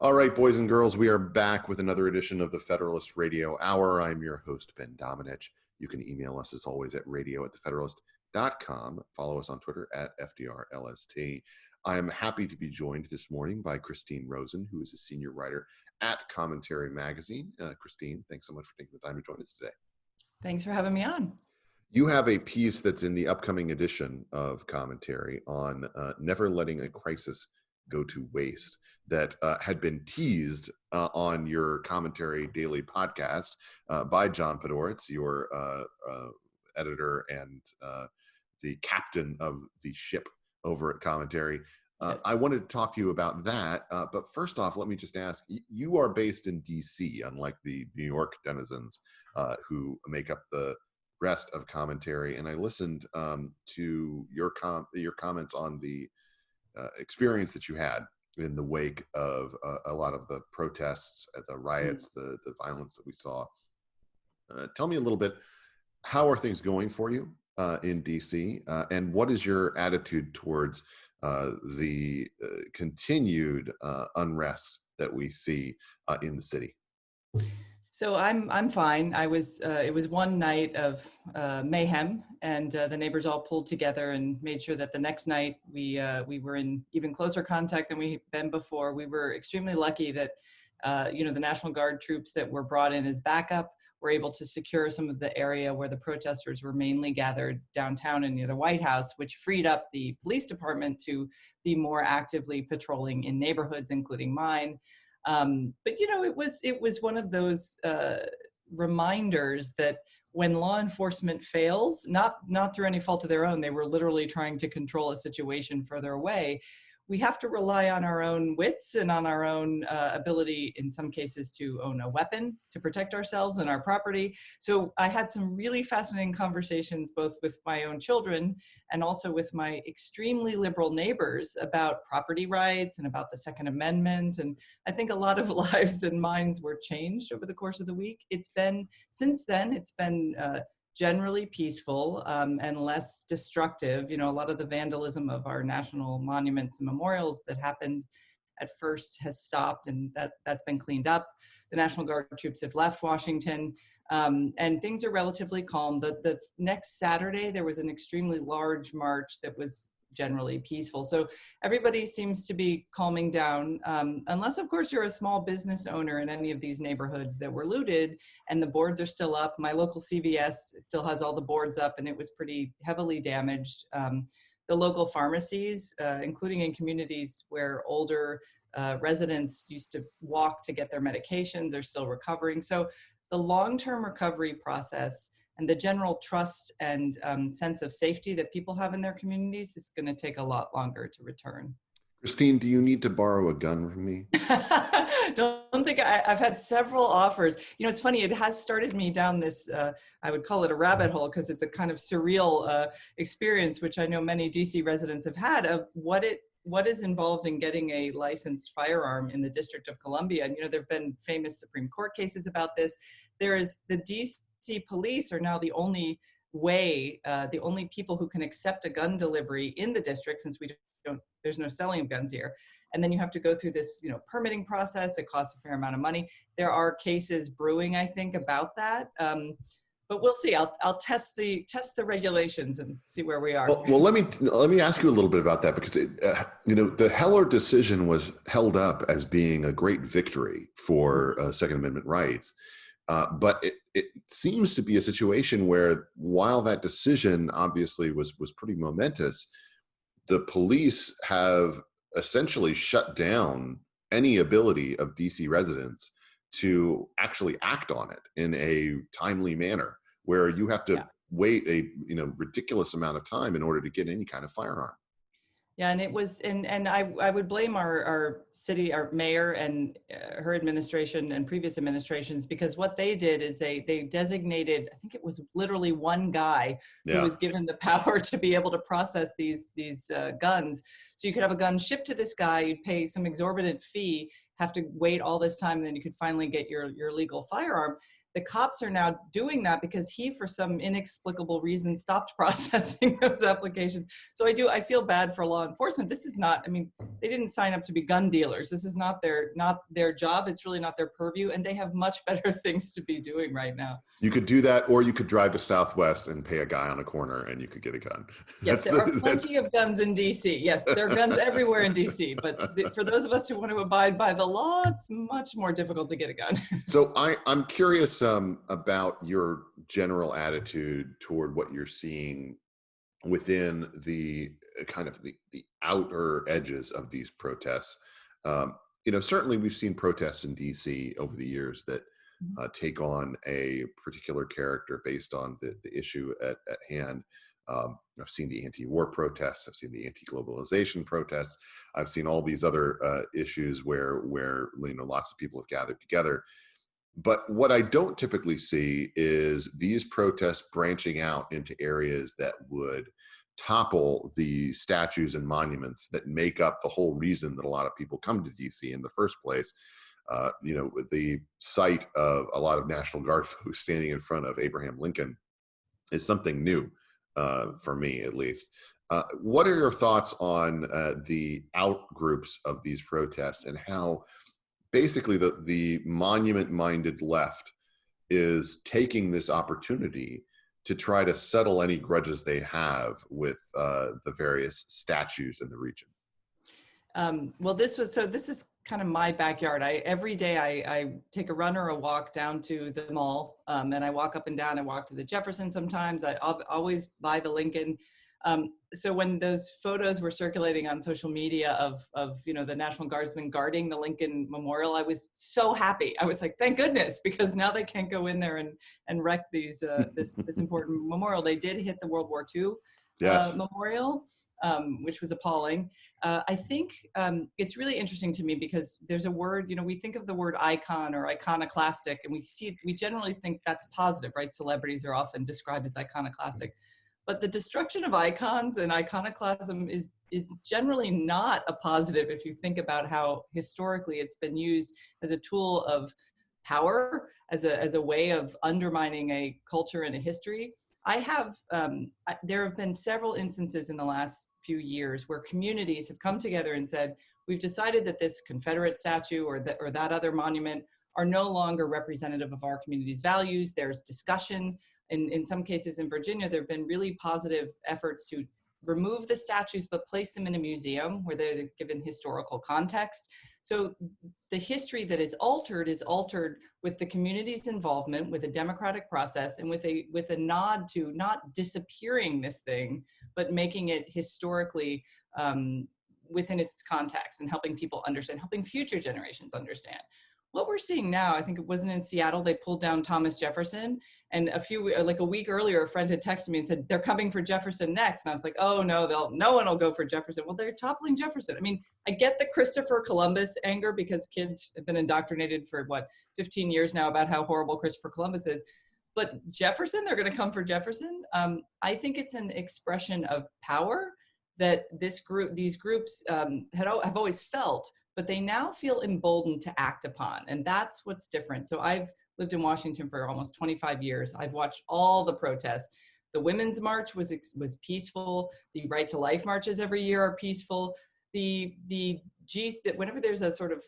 All right, boys and girls, we are back with another edition of the Federalist Radio Hour. I'm your host, Ben Domenech. You can email us, as always, at radio@thefederalist.com. Follow us on Twitter at FDRLST. I'm happy to be joined this morning by Christine Rosen, who is a senior writer at Commentary Magazine. Christine, thanks so much for taking the time to join us today. Thanks for having me on. You have a piece that's in the upcoming edition of Commentary on never letting a crisis go to waste that had been teased on your Commentary Daily podcast by John Podhoretz, your editor and the captain of the ship over at Commentary. Yes. I wanted to talk to you about that, but first off, let me just ask, you are based in D.C., unlike the New York denizens who make up the rest of Commentary, and I listened to your comments on the experience that you had in the wake of a lot of the protests, the riots, the violence that we saw. Tell me a little bit, how are things going for you in DC, and what is your attitude towards the continued unrest that we see in the city? So I'm fine. I was it was one night of mayhem, and the neighbors all pulled together and made sure that the next night we were in even closer contact than we've been before. We were extremely lucky that the National Guard troops that were brought in as backup were able to secure some of the area where the protesters were mainly gathered downtown and near the White House, which freed up the police department to be more actively patrolling in neighborhoods, including mine. But it was one of those reminders that when law enforcement fails, not through any fault of their own, they were literally trying to control a situation further away. We have to rely on our own wits and on our own ability, in some cases, to own a weapon to protect ourselves and our property. So I had some really fascinating conversations, both with my own children and also with my extremely liberal neighbors, about property rights and about the Second Amendment. And I think a lot of lives and minds were changed over the course of the week. Since then, it's been generally peaceful and less destructive. A lot of the vandalism of our national monuments and memorials that happened at first has stopped, and that's been cleaned up. The National Guard troops have left Washington, and things are relatively calm. The next Saturday, there was an extremely large march that was generally peaceful. So everybody seems to be calming down, unless, of course, you're a small business owner in any of these neighborhoods that were looted and the boards are still up. My local CVS still has all the boards up, and it was pretty heavily damaged. The local pharmacies, including in communities where older residents used to walk to get their medications, are still recovering. So the long-term recovery process and the general trust and sense of safety that people have in their communities is going to take a lot longer to return. Christine, do you need to borrow a gun from me? Don't think I've had several offers. It's funny, it has started me down this, I would call it a rabbit hole, because it's a kind of surreal experience, which I know many DC residents have had, of what is involved in getting a licensed firearm in the District of Columbia. And, there have been famous Supreme Court cases about this. There is the DC police are now the only way, the only people who can accept a gun delivery in the district, since there's no selling of guns here. And then you have to go through this, permitting process. It costs a fair amount of money. There are cases brewing, I think, about that. But we'll see. I'll test the regulations and see where we are. Well, let me ask you a little bit about that, because the Heller decision was held up as being a great victory for Second Amendment rights. But it seems to be a situation where, while that decision obviously was pretty momentous, the police have essentially shut down any ability of DC residents to actually act on it in a timely manner, where you have to wait a ridiculous amount of time in order to get any kind of firearm. Yeah, and it was, and I would blame our city, our mayor, and her administration and previous administrations, because what they did is they designated, I think it was literally one guy who was given the power to be able to process these guns. So you could have a gun shipped to this guy, you'd pay some exorbitant fee, have to wait all this time, and then you could finally get your legal firearm. The cops are now doing that because he, for some inexplicable reason, stopped processing those applications. So I feel bad for law enforcement. This is not, I mean, they didn't sign up to be gun dealers. This is not their job. It's really not their purview, and they have much better things to be doing right now. You could do that, or you could drive to Southwest and pay a guy on a corner and you could get a gun. Yes, there are plenty of guns in DC. Yes, there are guns everywhere in DC. But for those of us who want to abide by the law, it's much more difficult to get a gun. So I'm curious about your general attitude toward what you're seeing within the kind of the outer edges of these protests. Certainly we've seen protests in DC over the years that take on a particular character based on the issue at hand. I've seen the anti-war protests. I've seen the anti-globalization protests. I've seen all these other issues where lots of people have gathered together. But what I don't typically see is these protests branching out into areas that would topple the statues and monuments that make up the whole reason that a lot of people come to DC in the first place. The sight of a lot of National Guard folks standing in front of Abraham Lincoln is something new for me, at least. What are your thoughts on the out groups of these protests and how basically the monument-minded left is taking this opportunity to try to settle any grudges they have with the various statues in the region? Well, this is kind of my backyard. Every day I take a run or a walk down to the mall, and I walk up and down. I walk to the Jefferson sometimes. I'll always by the Lincoln. So when those photos were circulating on social media of the National Guardsmen guarding the Lincoln Memorial, I was so happy. I was like, thank goodness, because now they can't go in there and wreck this important memorial. They did hit the World War II memorial, which was appalling. I think it's really interesting to me because there's a word, we think of the word icon or iconoclastic, and we generally think that's positive, right? Celebrities are often described as iconoclastic. But the destruction of icons and iconoclasm is generally not a positive if you think about how historically it's been used as a tool of power, as a way of undermining a culture and a history. There have been several instances in the last few years where communities have come together and said, we've decided that this Confederate statue or that other monument are no longer representative of our community's values. There's discussion. In some cases in Virginia, there have been really positive efforts to remove the statues, but place them in a museum where they're given historical context. So the history that is altered with the community's involvement, with a democratic process, and with a nod to not disappearing this thing, but making it historically within its context and helping people understand, helping future generations understand. What we're seeing now, I think it wasn't in Seattle, they pulled down Thomas Jefferson, and a week earlier, a friend had texted me and said, they're coming for Jefferson next. And I was like, oh no, no one will go for Jefferson. Well, they're toppling Jefferson. I mean, I get the Christopher Columbus anger because kids have been indoctrinated for 15 years now about how horrible Christopher Columbus is. But Jefferson, they're gonna come for Jefferson. I think it's an expression of power that these groups have always felt, but they now feel emboldened to act upon. And that's what's different. So I've lived in Washington for almost 25 years. I've watched all the protests. The Women's March was peaceful. The Right to Life marches every year are peaceful. Whenever there's a sort of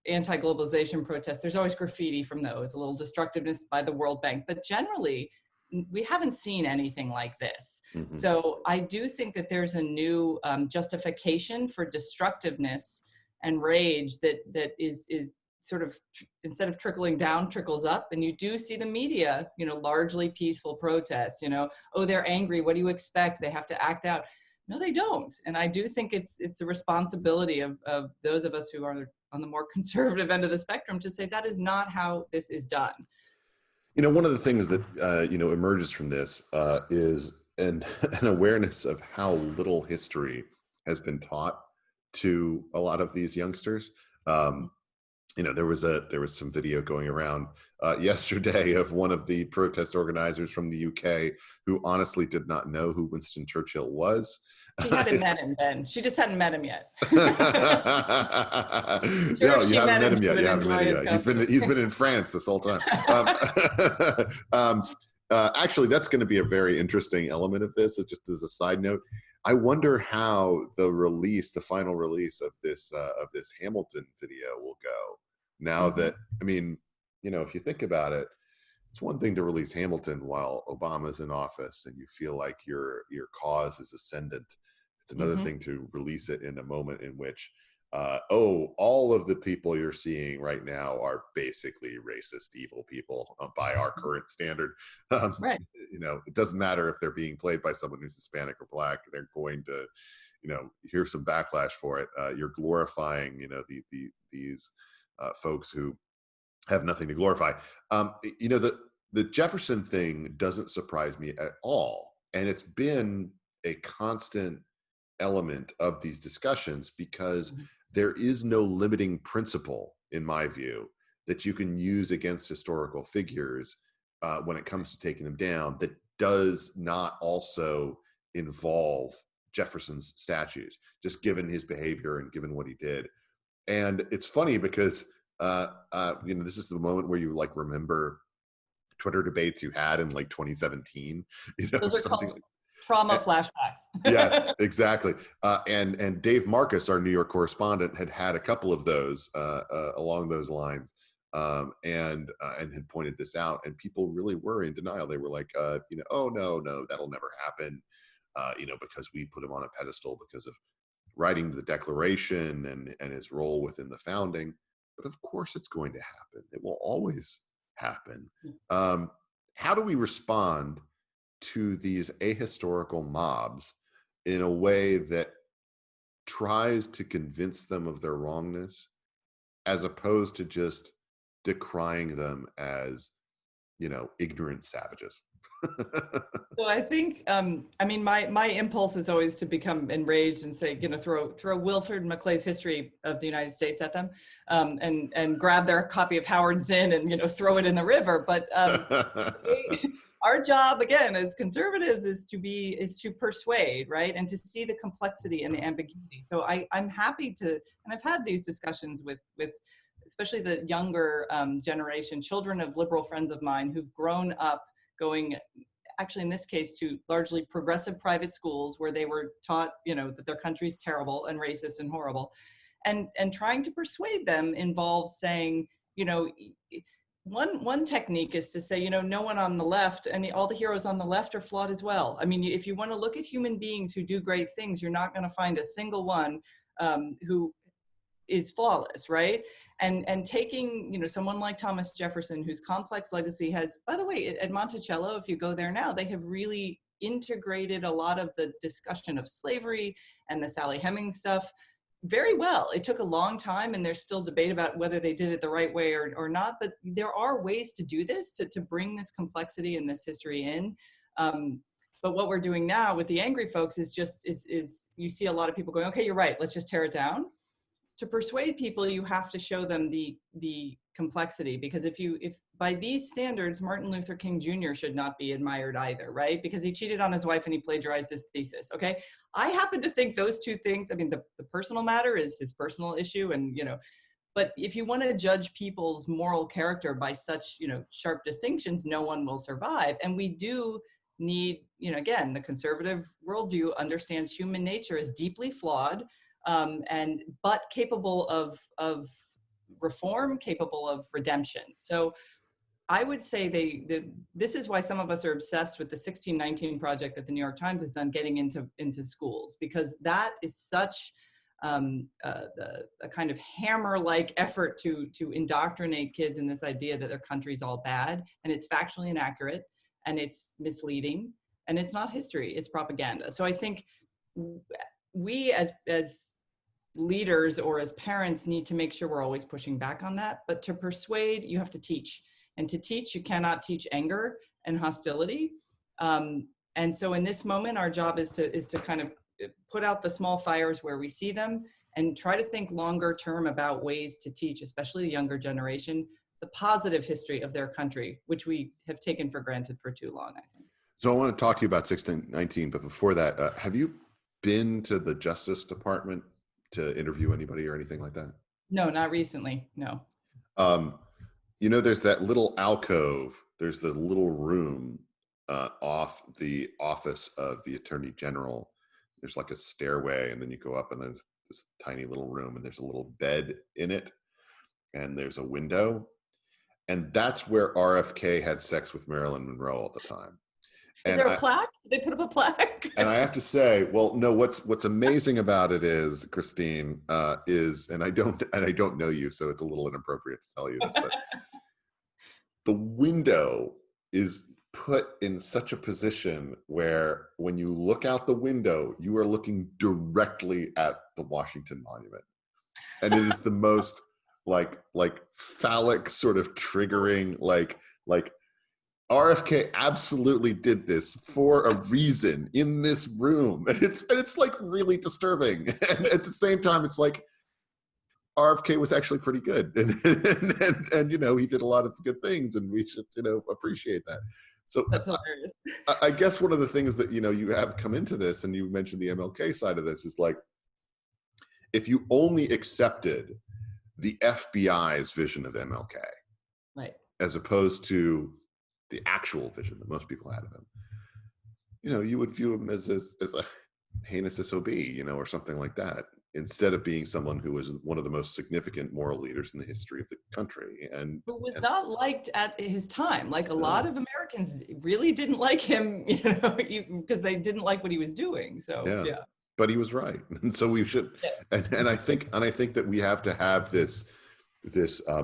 anti-globalization protest, there's always graffiti from those, a little destructiveness by the World Bank. But generally, we haven't seen anything like this. Mm-hmm. So I do think that there's a new justification for destructiveness and rage that is sort of, instead of trickling down, trickles up. And you do see the media, largely peaceful protests, oh, they're angry. What do you expect? They have to act out. No, they don't. And I do think it's the responsibility of those of us who are on the more conservative end of the spectrum to say that is not how this is done. One of the things that, emerges from this is an awareness of how little history has been taught to a lot of these youngsters. there was some video going around yesterday of one of the protest organizers from the UK who honestly did not know who Winston Churchill was. She hadn't met him, Ben. She just hadn't met him yet. Sure, No, if you she haven't met met him, him she yet. would You haven't met enjoy him his yet. company. He's been in France this whole time. Actually, that's going to be a very interesting element of this. Just as a side note, I wonder how the final release of this Hamilton video will go. Now that, I mean, if you think about it, it's one thing to release Hamilton while Obama's in office and you feel like your cause is ascendant. It's another thing to release it in a moment in which, all of the people you're seeing right now are basically racist, evil people by our current standard. Right. It doesn't matter if they're being played by someone who's Hispanic or Black. They're going to, hear some backlash for it. You're glorifying, these folks who have nothing to glorify. The Jefferson thing doesn't surprise me at all. And it's been a constant element of these discussions because there is no limiting principle, in my view, that you can use against historical figures when it comes to taking them down that does not also involve Jefferson's statues, just given his behavior and given what he did. And it's funny because this is the moment where you remember Twitter debates you had in 2017. Those are called trauma flashbacks. Yes, exactly. And Dave Marcus, our New York correspondent, had a couple of those along those lines, and had pointed this out, and people really were in denial. They were like, oh no, that'll never happen, because we put him on a pedestal because of writing the Declaration and his role within the founding. But of course it's going to happen. It will always happen. How do we respond to these ahistorical mobs in a way that tries to convince them of their wrongness, as opposed to just decrying them as, ignorant savages? So I think, my impulse is always to become enraged and say, throw Wilfred Maclay's History of the United States at them, and grab their copy of Howard Zinn and, throw it in the river. But our job, again, as conservatives is to persuade, right? And to see the complexity and the ambiguity. So I'm happy to, and I've had these discussions with especially the younger generation, children of liberal friends of mine who've grown up going, actually in this case, to largely progressive private schools where they were taught, that their country's terrible and racist and horrible. And trying to persuade them involves saying, one technique is to say, no one on the left and all the heroes on the left are flawed as well. I mean, if you want to look at human beings who do great things, you're not going to find a single one who is flawless, right? And taking, someone like Thomas Jefferson, whose complex legacy has, by the way, at Monticello, if you go there now, they have really integrated a lot of the discussion of slavery and the Sally Hemings stuff very well. It took a long time, and there's still debate about whether they did it the right way or not, but there are ways to do this, to bring this complexity and this history in. But what we're doing now with the angry folks is you see a lot of people going, okay, you're right, let's just tear it down. To persuade people, you have to show them the complexity, because if by these standards, Martin Luther King Jr. should not be admired either, right? Because he cheated on his wife and he plagiarized his thesis, okay? I happen to think those two things, I mean, the personal matter is his personal issue, and, but if you want to judge people's moral character by such, sharp distinctions, no one will survive. And we do need, again, the conservative worldview understands human nature is deeply flawed, but capable of reform, capable of redemption. So I would say this is why some of us are obsessed with the 1619 project that the New York Times has done, getting into schools, because that is such a kind of hammer-like effort to indoctrinate kids in this idea that their country's all bad, and it's factually inaccurate, and it's misleading, and it's not history, it's propaganda. So I think we as leaders or as parents need to make sure we're always pushing back on that. But to persuade, you have to teach. And to teach, you cannot teach anger and hostility. And so in this moment, our job is to kind of put out the small fires where we see them and try to think longer term about ways to teach, especially the younger generation, the positive history of their country, which we have taken for granted for too long, I think. So I want to talk to you about 1619, but before that, have you been to the Justice Department to interview anybody or anything like that? No, not recently, no. There's that little alcove, there's the little room off the office of the Attorney General. There's like a stairway, and then you go up, and there's this tiny little room, and there's a little bed in it, and there's a window. And that's where RFK had sex with Marilyn Monroe all the time. Is there a plaque? Did they put up a plaque? And I have to say, well, no, what's amazing about it is, Christine, and I don't know you, so it's a little inappropriate to tell you this, but the window is put in such a position where when you look out the window, you are looking directly at the Washington Monument. And it is the most like phallic sort of triggering, like RFK absolutely did this for a reason in this room. And it's like really disturbing. And at the same time, it's like RFK was actually pretty good. And he did a lot of good things, and we should, appreciate that. So that's hilarious. I guess one of the things that, you have come into this, and you mentioned the MLK side of this, is like, if you only accepted the FBI's vision of MLK, right, as opposed to the actual vision that most people had of him, you would view him as a heinous SOB, or something like that, instead of being someone who was one of the most significant moral leaders in the history of the country. And who was not liked at his time. Like a lot of Americans really didn't like him, because they didn't like what he was doing. So yeah. But he was right. And so we should, yes. and I think that we have to have this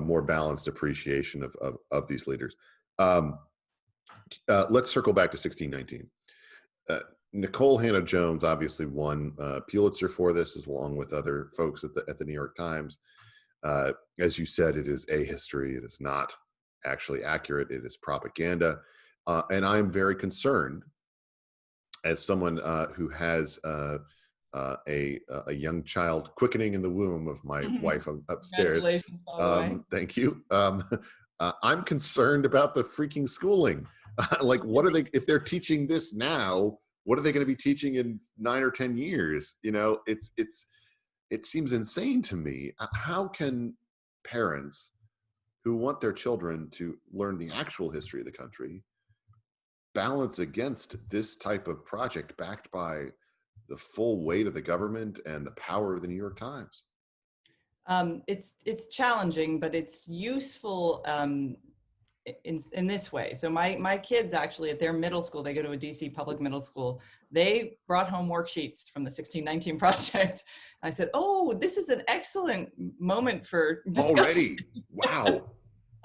more balanced appreciation of these leaders. Let's circle back to 1619. Nicole Hannah-Jones obviously won Pulitzer for this, along with other folks at the New York Times. As you said, it is a history. It is not actually accurate. It is propaganda. And I'm very concerned, as someone who has a young child quickening in the womb of my wife upstairs. Congratulations, by the way. Thank you. I'm concerned about the freaking schooling. Like, what are they, if they're teaching this now, what are they going to be teaching in 9 or 10 years? It seems insane to me. How can parents who want their children to learn the actual history of the country balance against this type of project backed by the full weight of the government and the power of the New York Times? It's challenging, but it's useful in this way. So my kids actually, at their middle school, they go to a DC public middle school, they brought home worksheets from the 1619 project. I said, oh, this is an excellent moment for discussion. Already? Wow.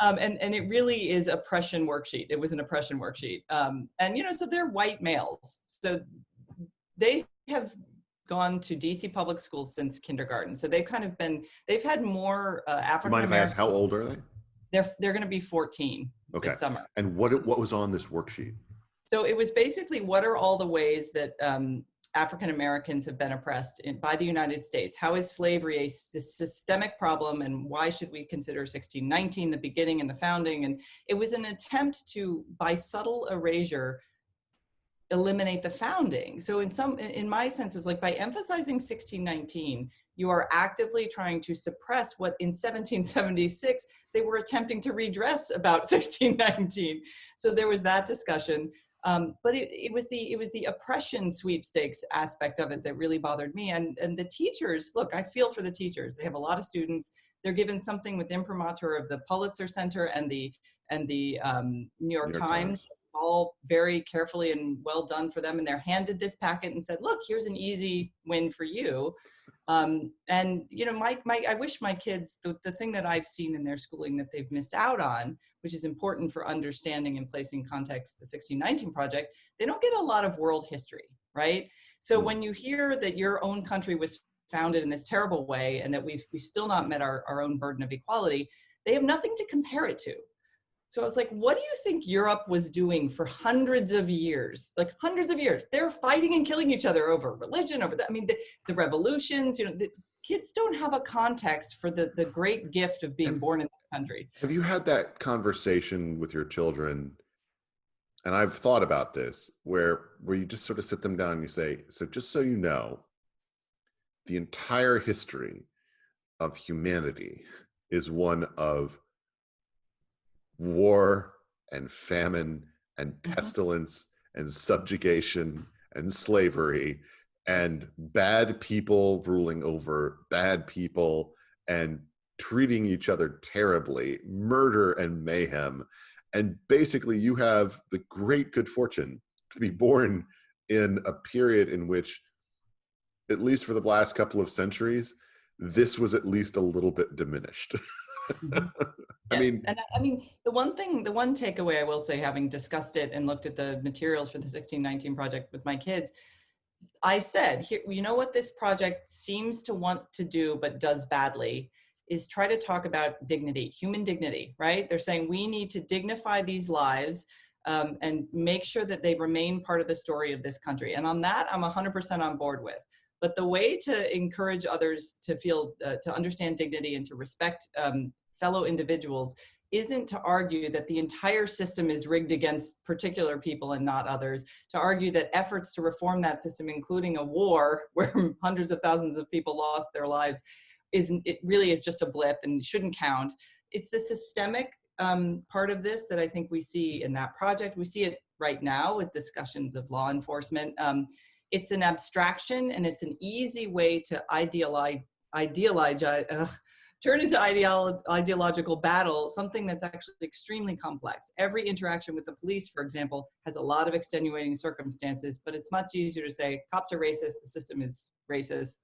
And it really is oppression worksheet. It was an oppression worksheet. So they're white males. So they have gone to DC public schools since kindergarten. So they've had more African-American. Mind if I ask, how old are they? They're going to be 14 this summer. And what was on this worksheet? So it was basically, what are all the ways that African Americans have been oppressed by the United States? How is slavery a systemic problem, and why should we consider 1619 the beginning and the founding? And it was an attempt to, by subtle erasure, eliminate the founding. So in my sense, it's like, by emphasizing 1619, you are actively trying to suppress what in 1776 they were attempting to redress about 1619. So there was that discussion. But it was the oppression sweepstakes aspect of it that really bothered me. And the teachers, look, I feel for the teachers. They have a lot of students. They're given something with imprimatur of the Pulitzer Center and the New York Times. All very carefully and well done for them. And they're handed this packet and said, look, here's an easy win for you. I wish my kids, the thing that I've seen in their schooling that they've missed out on, which is important for understanding and placing in context the 1619 project, they don't get a lot of world history, right? So when you hear that your own country was founded in this terrible way and that we've still not met our own burden of equality, they have nothing to compare it to. So I was like, what do you think Europe was doing for hundreds of years? Like hundreds of years. They're fighting and killing each other over religion, over that. I mean, the revolutions, kids don't have a context for the great gift of being born in this country. Have you had that conversation with your children? And I've thought about this, where you just sort of sit them down and you say, so just so you know, the entire history of humanity is one of war and famine and pestilence and subjugation and slavery and bad people ruling over bad people and treating each other terribly, murder and mayhem. And basically you have the great good fortune to be born in a period in which, at least for the last couple of centuries, this was at least a little bit diminished. I mean, the one takeaway I will say, having discussed it and looked at the materials for the 1619 project with my kids, I said, here, you know what this project seems to want to do, but does badly, is try to talk about dignity, human dignity, right? They're saying we need to dignify these lives and make sure that they remain part of the story of this country. And on that, I'm 100% on board with. But the way to encourage others to feel, to understand dignity and to respect fellow individuals isn't to argue that the entire system is rigged against particular people and not others, to argue that efforts to reform that system, including a war where hundreds of thousands of people lost their lives, it really is just a blip and shouldn't count. It's the systemic part of this that I think we see in that project. We see it right now with discussions of law enforcement. It's an abstraction and it's an easy way to turn into ideological battle, something that's actually extremely complex. Every interaction with the police, for example, has a lot of extenuating circumstances, but it's much easier to say cops are racist, the system is racist,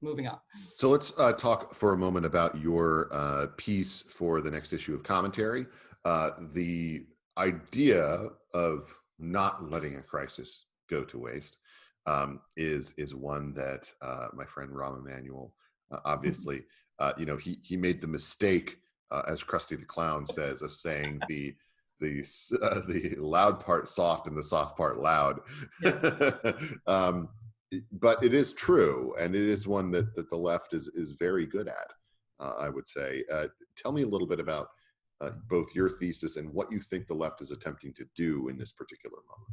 moving on. So let's talk for a moment about your piece for the next issue of Commentary. The idea of not letting a crisis go to waste is one that my friend Rahm Emanuel obviously, he made the mistake, as Krusty the Clown says, of saying the loud part soft and the soft part loud. Yes. But it is true, and it is one that the left is very good at, I would say. Tell me a little bit about both your thesis and what you think the left is attempting to do in this particular moment.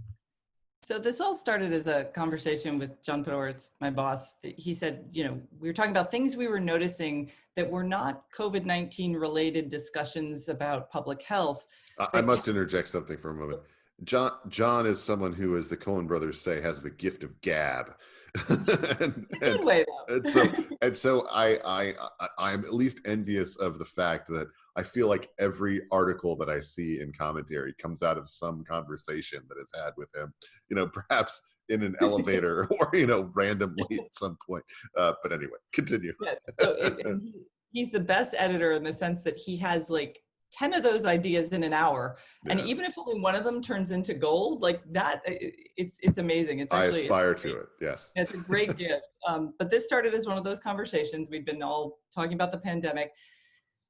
So this all started as a conversation with John Podhoretz, my boss. He said, we were talking about things we were noticing that were not COVID-19 related discussions about public health. I must interject something for a moment. John is someone who, as the Coen brothers say, has the gift of gab. Good way, though. and so I'm at least envious of the fact that I feel like every article that I see in Commentary comes out of some conversation that is had with him, perhaps in an elevator or, randomly at some point. But anyway, continue. Yes. So he's the best editor in the sense that he has like 10 of those ideas in an hour. Yeah. And even if only one of them turns into gold, like that, it's amazing. It's actually, I aspire to it. Yes. It's a great gift. But this started as one of those conversations. We'd been all talking about the pandemic.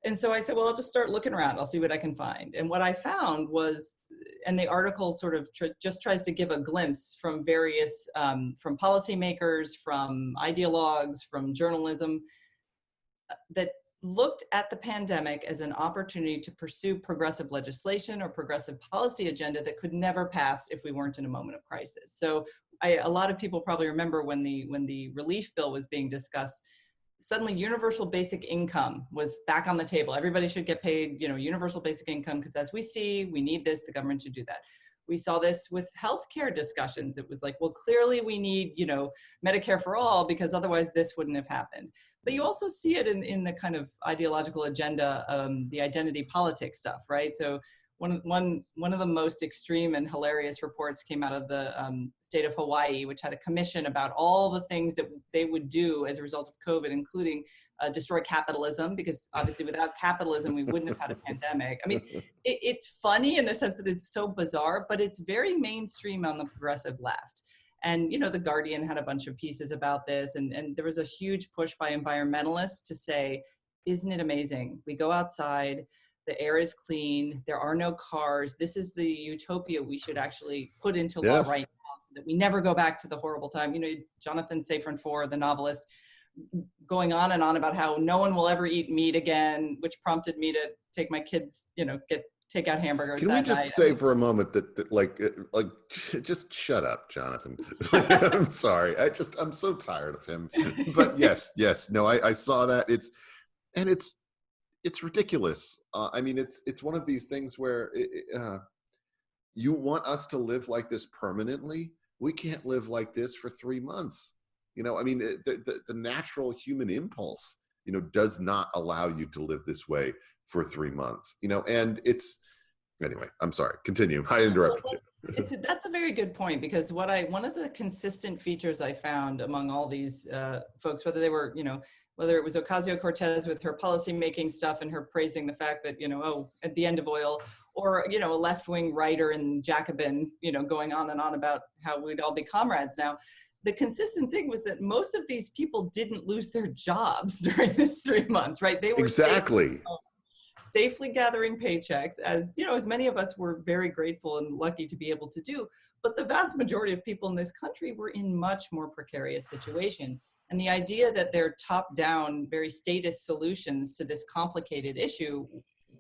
And so I said, well, I'll just start looking around. I'll see what I can find. And what I found was, and the article sort of just tries to give a glimpse from various, from policymakers, from ideologues, from journalism, that looked at the pandemic as an opportunity to pursue progressive legislation or progressive policy agenda that could never pass if we weren't in a moment of crisis. So a lot of people probably remember when the relief bill was being discussed, suddenly universal basic income was back on the table. Everybody should get paid, universal basic income, because as we see, we need this, the government should do that. We saw this with healthcare discussions. It was like, well, clearly we need, Medicare for all, because otherwise this wouldn't have happened. But you also see it in the kind of ideological agenda, the identity politics stuff, right? So one of the most extreme and hilarious reports came out of the state of Hawaii, which had a commission about all the things that they would do as a result of COVID, including destroy capitalism, because obviously without capitalism, we wouldn't have had a pandemic. I mean, it's funny in the sense that it's so bizarre, but it's very mainstream on the progressive left. And, the Guardian had a bunch of pieces about this, and there was a huge push by environmentalists to say, isn't it amazing? We go outside, the air is clean, there are no cars. This is the utopia we should actually put into law right now so that we never go back to the horrible time. Jonathan Safran Foer, the novelist, going on and on about how no one will ever eat meat again, which prompted me to take my kids, take out hamburgers. Can we just say for a moment that like just shut up, Jonathan? I'm sorry. I'm so tired of him. But yes, no, I saw that. It's ridiculous. I mean, it's one of these things where you want us to live like this permanently. We can't live like this for 3 months. I mean, the natural human impulse, does not allow you to live this way for 3 months, and anyway, I'm sorry. Continue. I interrupted you. That's a very good point, because one of the consistent features I found among all these folks, whether they were, whether it was Ocasio-Cortez with her policymaking stuff and her praising the fact that, at the end of oil, or, a left-wing writer in Jacobin, going on and on about how we'd all be comrades now. The consistent thing was that most of these people didn't lose their jobs during this 3 months, right? They were exactly safely gathering paychecks, as many of us were very grateful and lucky to be able to do. But the vast majority of people in this country were in much more precarious situation. And the idea that their top-down, very statist solutions to this complicated issue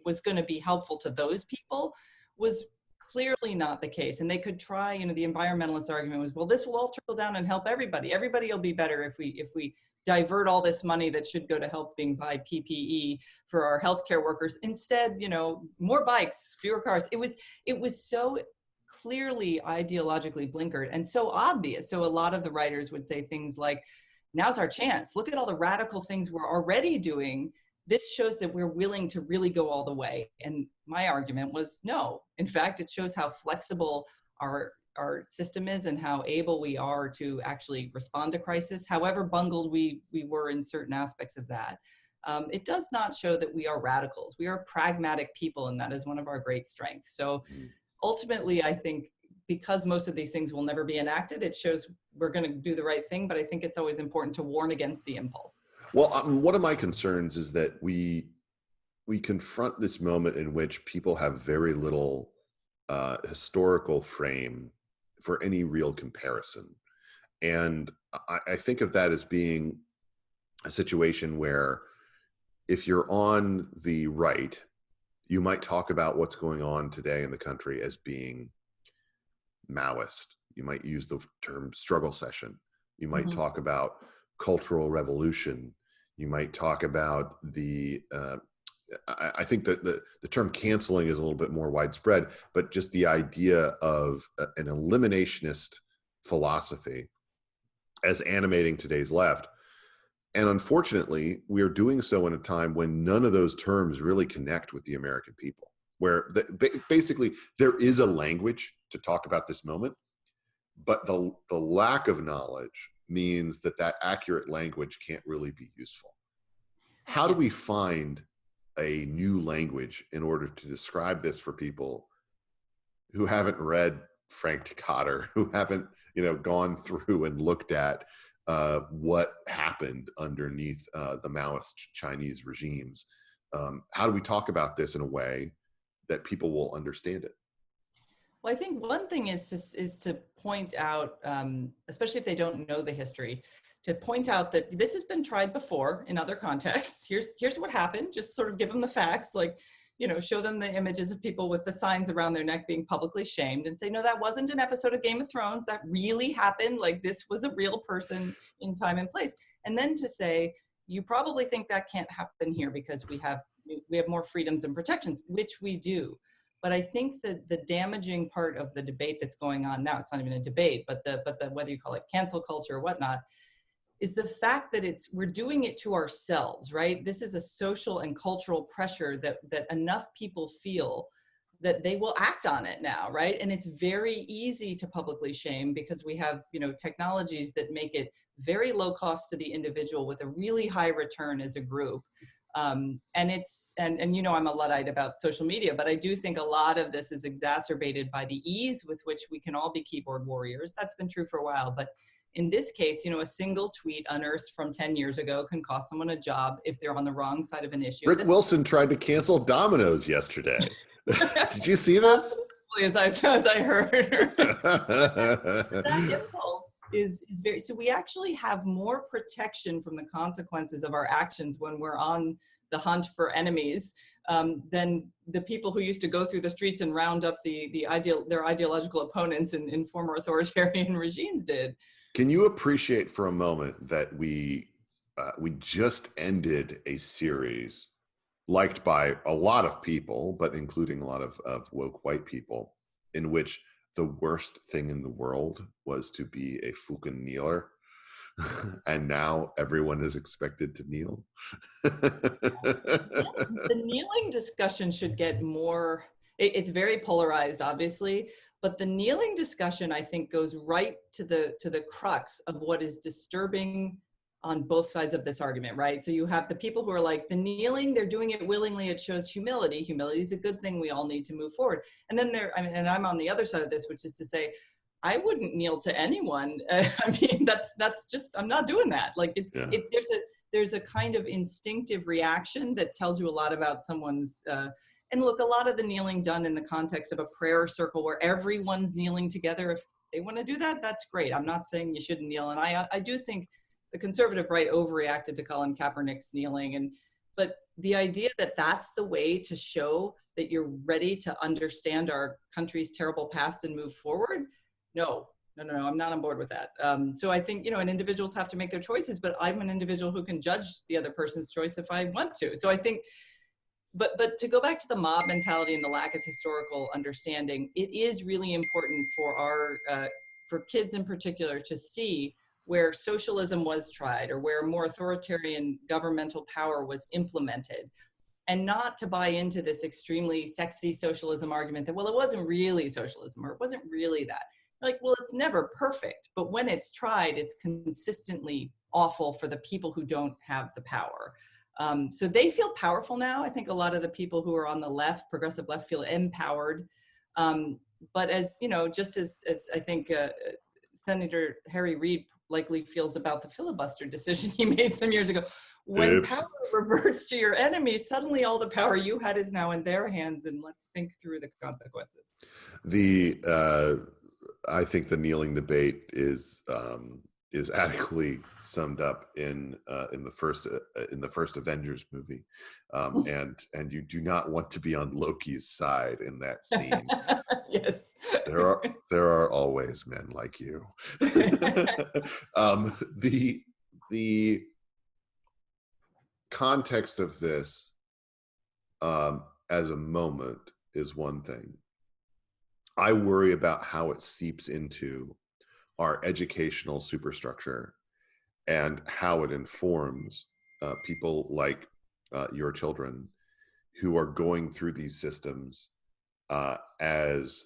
was going to be helpful to those people was clearly not the case. And they could try, the environmentalist argument was, well, this will all trickle down and help everybody. Everybody will be better if we divert all this money that should go to helping buy PPE for our healthcare workers. Instead, more bikes, fewer cars. It was so clearly ideologically blinkered and so obvious. So a lot of the writers would say things like, now's our chance. Look at all the radical things we're already doing. This shows that we're willing to really go all the way. And my argument was no. In fact, it shows how flexible our system is and how able we are to actually respond to crisis, however bungled we were in certain aspects of that. It does not show that we are radicals. We are pragmatic people, and that is one of our great strengths. So ultimately, I think because most of these things will never be enacted, it shows we're going to do the right thing, but I think it's always important to warn against the impulse. Well, one of my concerns is that we confront this moment in which people have very little historical frame for any real comparison. And I think of that as being a situation where if you're on the right, you might talk about what's going on today in the country as being Maoist. You might use the term struggle session. You might talk about cultural revolution. You might talk about I think that the term canceling is a little bit more widespread, but just the idea of an eliminationist philosophy as animating today's left. And unfortunately, we are doing so in a time when none of those terms really connect with the American people, where basically there is a language to talk about this moment, but the lack of knowledge means that accurate language can't really be useful. How do we find a new language in order to describe this for people who haven't read Frank Cotter, who haven't, gone through and looked at what happened underneath the Maoist Chinese regimes? How do we talk about this in a way that people will understand it? Well, I think one thing is to point out, especially if they don't know the history, to point out that this has been tried before in other contexts. Here's what happened. Just sort of give them the facts, show them the images of people with the signs around their neck being publicly shamed and say, no, that wasn't an episode of Game of Thrones. That really happened. This was a real person in time and place. And then to say, you probably think that can't happen here because we have more freedoms and protections, which we do. But I think that the damaging part of the debate that's going on now, it's not even a debate, but the whether you call it cancel culture or whatnot, is the fact that we're doing it to ourselves, right? This is a social and cultural pressure that enough people feel that they will act on it now, right? And it's very easy to publicly shame because we have, technologies that make it very low cost to the individual with a really high return as a group. And I'm a Luddite about social media, but I do think a lot of this is exacerbated by the ease with which we can all be keyboard warriors. That's been true for a while, but in this case, a single tweet unearthed from 10 years ago can cost someone a job if they're on the wrong side of an issue. Rick Wilson tried to cancel Domino's yesterday. Did you see this? As I heard. That impulse is very, so we actually have more protection from the consequences of our actions when we're on the hunt for enemies than the people who used to go through the streets and round up their ideological opponents in former authoritarian regimes did. Can you appreciate for a moment that we just ended a series liked by a lot of people, but including a lot of woke white people, in which the worst thing in the world was to be a fucking kneeler. And now everyone is expected to kneel. The kneeling discussion should get more, it's very polarized, obviously, but the kneeling discussion, I think, goes right to the crux of what is disturbing on both sides of this argument, right? So you have the people who are like, the kneeling, they're doing it willingly, it shows humility. Humility is a good thing, we all need to move forward. And then and I'm on the other side of this, which is to say, I wouldn't kneel to anyone. I mean, that's just, I'm not doing that. Like there's a kind of instinctive reaction that tells you a lot about someone's, and look, a lot of the kneeling done in the context of a prayer circle where everyone's kneeling together, if they want to do that, that's great. I'm not saying you shouldn't kneel. And I do think the conservative right overreacted to Colin Kaepernick's kneeling. But the idea that that's the way to show that you're ready to understand our country's terrible past and move forward, no, I'm not on board with that. So I think, and individuals have to make their choices, but I'm an individual who can judge the other person's choice if I want to. So I think, but to go back to the mob mentality and the lack of historical understanding, it is really important for for kids in particular to see where socialism was tried or where more authoritarian governmental power was implemented, and not to buy into this extremely sexy socialism argument that, well, it wasn't really socialism or it wasn't really that. Like, well, it's never perfect, but when it's tried, it's consistently awful for the people who don't have the power. So they feel powerful now. I think a lot of the people who are on the left, progressive left, feel empowered. But as just as I think Senator Harry Reid likely feels about the filibuster decision he made some years ago, when power reverts to your enemies, suddenly all the power you had is now in their hands, and let's think through the consequences. I think the kneeling debate is adequately summed up in the first Avengers movie, and you do not want to be on Loki's side in that scene. Yes, there are always men like you. The context of this as a moment is one thing. I worry about how it seeps into our educational superstructure and how it informs people like your children who are going through these systems as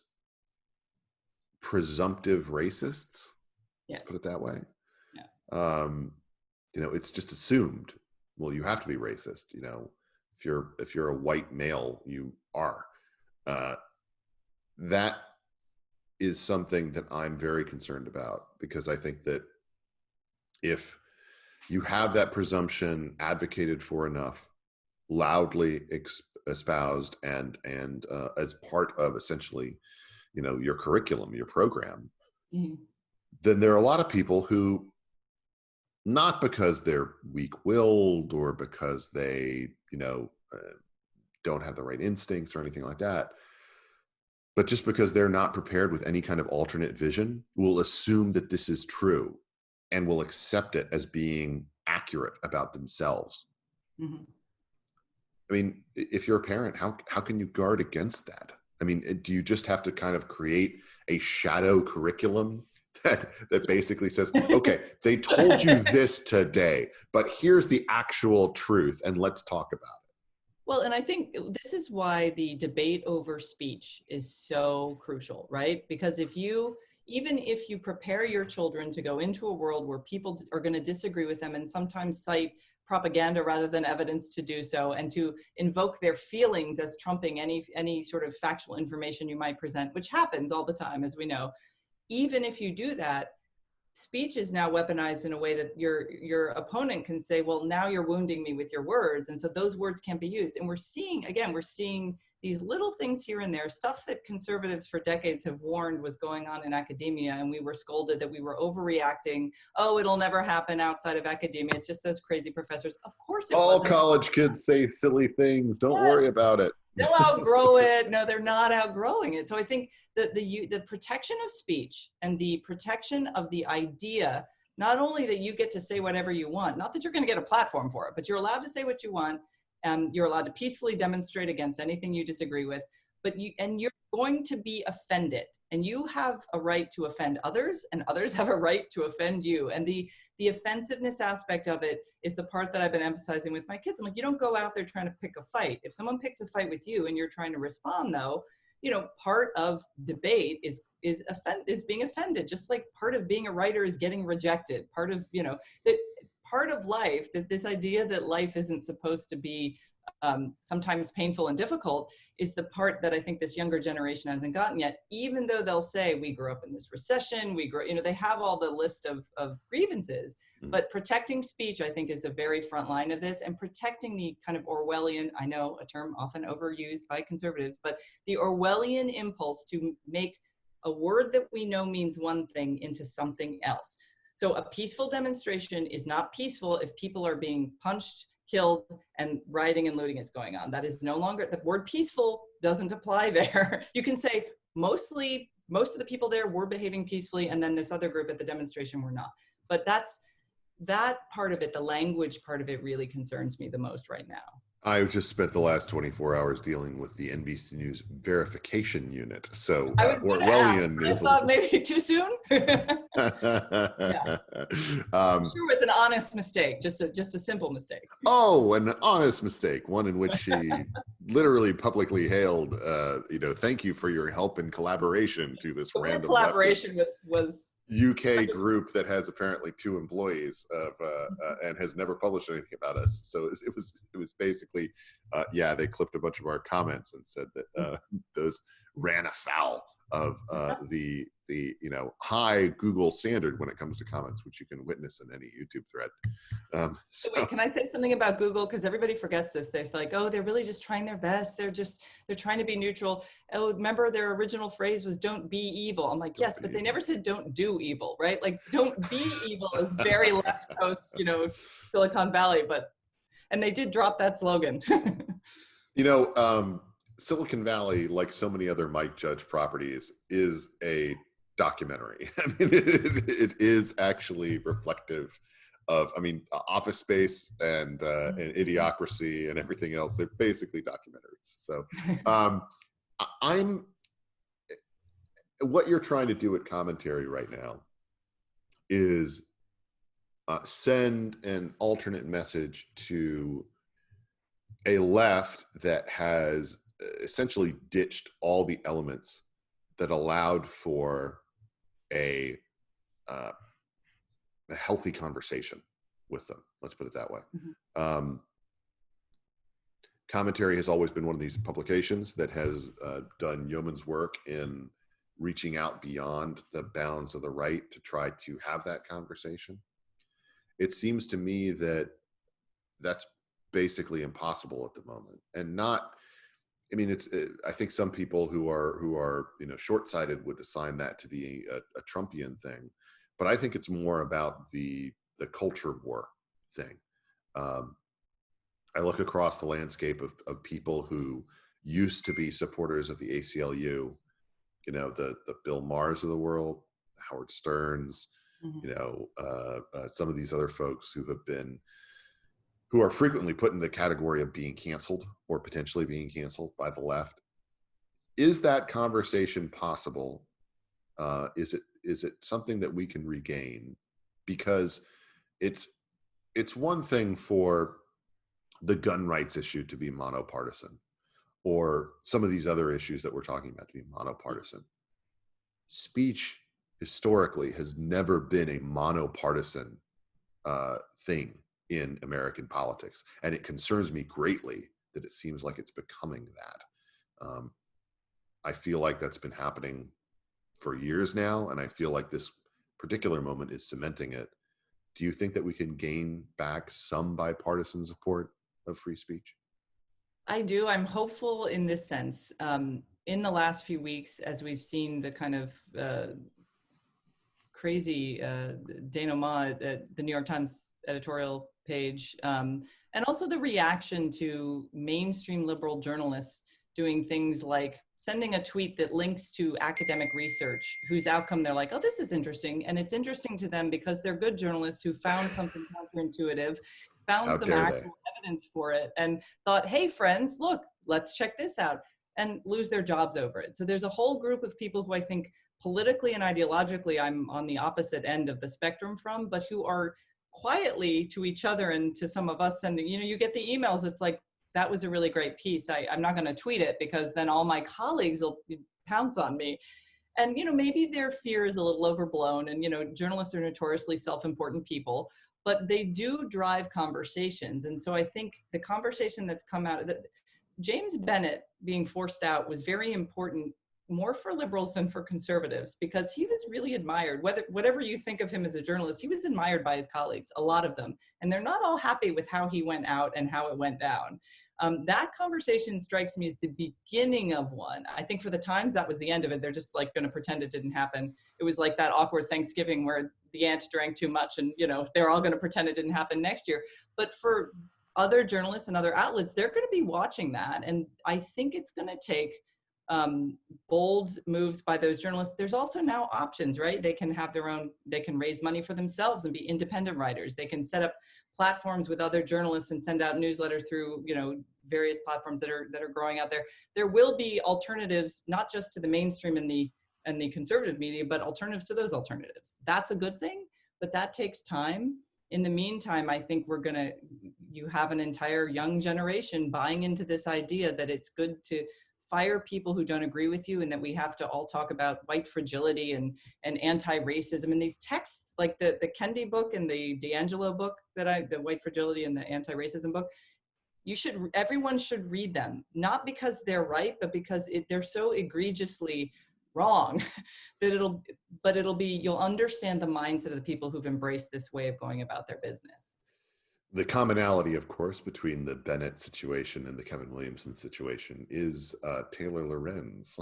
presumptive racists. Yes. Let's put it that way. Yeah. It's just assumed, well, you have to be racist. If you're a white male, you are. That is something that I'm very concerned about, because I think that if you have that presumption advocated for enough, loudly espoused, and as part of essentially, your curriculum, your program, mm-hmm. then there are a lot of people who, not because they're weak-willed or because they, don't have the right instincts or anything like that, but just because they're not prepared with any kind of alternate vision, will assume that this is true and will accept it as being accurate about themselves. Mm-hmm. I mean, if you're a parent, how can you guard against that? I mean, do you just have to kind of create a shadow curriculum that basically says, okay, they told you this today, but here's the actual truth, and let's talk about it? Well, and I think this is why the debate over speech is so crucial, right? Because even if you prepare your children to go into a world where people are going to disagree with them and sometimes cite propaganda rather than evidence to do so, and to invoke their feelings as trumping any sort of factual information you might present, which happens all the time, as we know, even if you do that, speech is now weaponized in a way that your opponent can say, well, now you're wounding me with your words. And so those words can't be used. And we're seeing these little things here and there, stuff that conservatives for decades have warned was going on in academia. And we were scolded that we were overreacting. Oh, it'll never happen outside of academia. It's just those crazy professors. Of course it All wasn't. college kids say silly things. Don't worry about it. They'll outgrow it. No, they're not outgrowing it. So I think that the protection of speech and the protection of the idea, not only that you get to say whatever you want, not that you're going to get a platform for it, but you're allowed to say what you want. You're allowed to peacefully demonstrate against anything you disagree with, you're going to be offended, and you have a right to offend others, and others have a right to offend you. And the offensiveness aspect of it is the part that I've been emphasizing with my kids. I'm like, you don't go out there trying to pick a fight. If someone picks a fight with you and you're trying to respond, though, part of debate is being offended, just like part of being a writer is getting rejected. Part of, that part of life, that this idea that life isn't supposed to be sometimes painful and difficult, is the part that I think this younger generation hasn't gotten yet, even though they'll say we grew up in this recession, they have all the list of grievances, but protecting speech, I think, is the very front line of this, and protecting the kind of Orwellian, I know a term often overused by conservatives, but the Orwellian impulse to make a word that we know means one thing into something else. So a peaceful demonstration is not peaceful if people are being punched, killed, and rioting and looting is going on. That is no longer, the word peaceful doesn't apply there. You can say most of the people there were behaving peacefully, and then this other group at the demonstration were not. But that part of it, the language part of it, really concerns me the most right now. I just spent the last 24 hours dealing with the NBC News verification unit. So I was Orwellian I thought maybe too soon. Yeah. I'm sure it was an honest mistake, just a simple mistake. Oh, an honest mistake, one in which she literally publicly hailed, thank you for your help and collaboration to this random collaboration was UK group that has apparently 2 employees and has never published anything about us. So it was basically, they clipped a bunch of our comments and said that those ran afoul of the high Google standard when it comes to comments, which you can witness in any YouTube thread. Wait, can I say something about Google? Because everybody forgets this. They're like, oh, they're really just trying their best. They're trying to be neutral. Oh, remember their original phrase was "don't be evil." I'm like, yes, but they never said "don't do evil," right? Like, "don't be evil" is very left coast, Silicon Valley, and they did drop that slogan. Silicon Valley, like so many other Mike Judge properties, is a documentary. I mean, it is actually reflective of, Office Space and Idiocracy and everything else. They're basically documentaries. So what you're trying to do at Commentary right now is send an alternate message to a left that has essentially ditched all the elements that allowed for a healthy conversation with them. Let's put it that way. Mm-hmm. Commentary has always been one of these publications that has done yeoman's work in reaching out beyond the bounds of the right to try to have that conversation. It seems to me that that's basically impossible at the moment, and I think some people who are short-sighted would assign that to be a Trumpian thing, but I think it's more about the culture war thing. I look across the landscape of people who used to be supporters of the ACLU, the Bill Maher's of the world, Howard Stearns, mm-hmm. Some of these other folks who are frequently put in the category of being canceled or potentially being canceled by the left. Is that conversation possible? Is it something that we can regain? Because it's one thing for the gun rights issue to be monopartisan, or some of these other issues that we're talking about to be monopartisan. Speech historically has never been a monopartisan thing in American politics, and it concerns me greatly that it seems like it's becoming that. I feel like that's been happening for years now, and I feel like this particular moment is cementing it. Do you think that we can gain back some bipartisan support of free speech? I do. I'm hopeful in this sense. In the last few weeks, as we've seen the kind of crazy denouement at the New York Times editorial page, and also the reaction to mainstream liberal journalists doing things like sending a tweet that links to academic research whose outcome they're like, oh, this is interesting. And it's interesting to them because they're good journalists who found something counterintuitive, found How some dare they? actual evidence for it, and thought, hey, friends, look, let's check this out, and lose their jobs over it. So there's a whole group of people who I think politically and ideologically I'm on the opposite end of the spectrum from, but who are quietly to each other and to some of us sending, you get the emails, it's like, that was a really great piece. I'm not going to tweet it because then all my colleagues will pounce on me. And, maybe their fear is a little overblown, and, journalists are notoriously self-important people, but they do drive conversations. And so I think the conversation that's come out of that, James Bennett being forced out was very important, more for liberals than for conservatives, because he was really admired. Whatever you think of him as a journalist, he was admired by his colleagues, a lot of them, and they're not all happy with how he went out and how it went down. That conversation strikes me as the beginning of one. I think for the Times, that was the end of it. They're just like going to pretend it didn't happen. It was like that awkward Thanksgiving where the aunt drank too much and, they're all going to pretend it didn't happen next year. But for other journalists and other outlets, they're going to be watching that. And I think it's going to take bold moves by those journalists. There's also now options, right? They can have their own, they can raise money for themselves and be independent writers. They can set up platforms with other journalists and send out newsletters through, various platforms that are growing out there. There will be alternatives, not just to the mainstream and the conservative media, but alternatives to those alternatives. That's a good thing, but that takes time. In the meantime, I think you have an entire young generation buying into this idea that it's good to fire people who don't agree with you, and that we have to all talk about white fragility and anti-racism. And these texts, like the Kendi book and the D'Angelo book, the white fragility and the anti-racism book, everyone should read them, not because they're right, but because they're so egregiously wrong that you'll understand the mindset of the people who've embraced this way of going about their business. The commonality, of course, between the Bennett situation and the Kevin Williamson situation is Taylor Lorenz.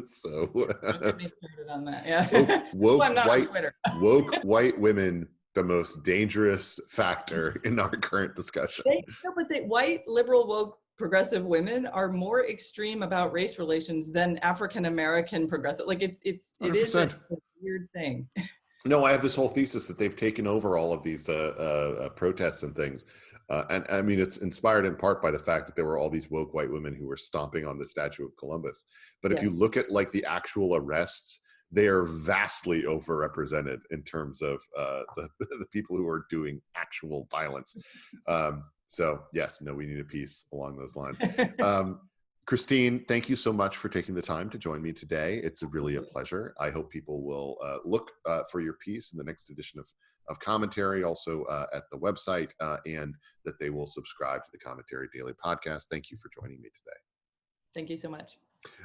So Don't get me started on that. Yeah. woke I'm not white, on Twitter. woke white women, the most dangerous factor in our current discussion. But the white liberal woke progressive women are more extreme about race relations than African American progressive. Like it is a weird thing. No, I have this whole thesis that they've taken over all of these protests and things. And I mean, it's inspired in part by the fact that there were all these woke white women who were stomping on the statue of Columbus. But if you look at like the actual arrests, they are vastly overrepresented in terms of the people who are doing actual violence. So yes, no, we need a piece along those lines. Christine, thank you so much for taking the time to join me today. It's really a pleasure. I hope people will look for your piece in the next edition of Commentary, also at the website, and that they will subscribe to the Commentary Daily Podcast. Thank you for joining me today. Thank you so much.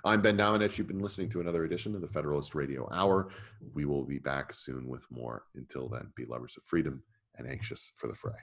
I'm Ben Domenech. You've been listening to another edition of the Federalist Radio Hour. We will be back soon with more. Until then, be lovers of freedom and anxious for the fray.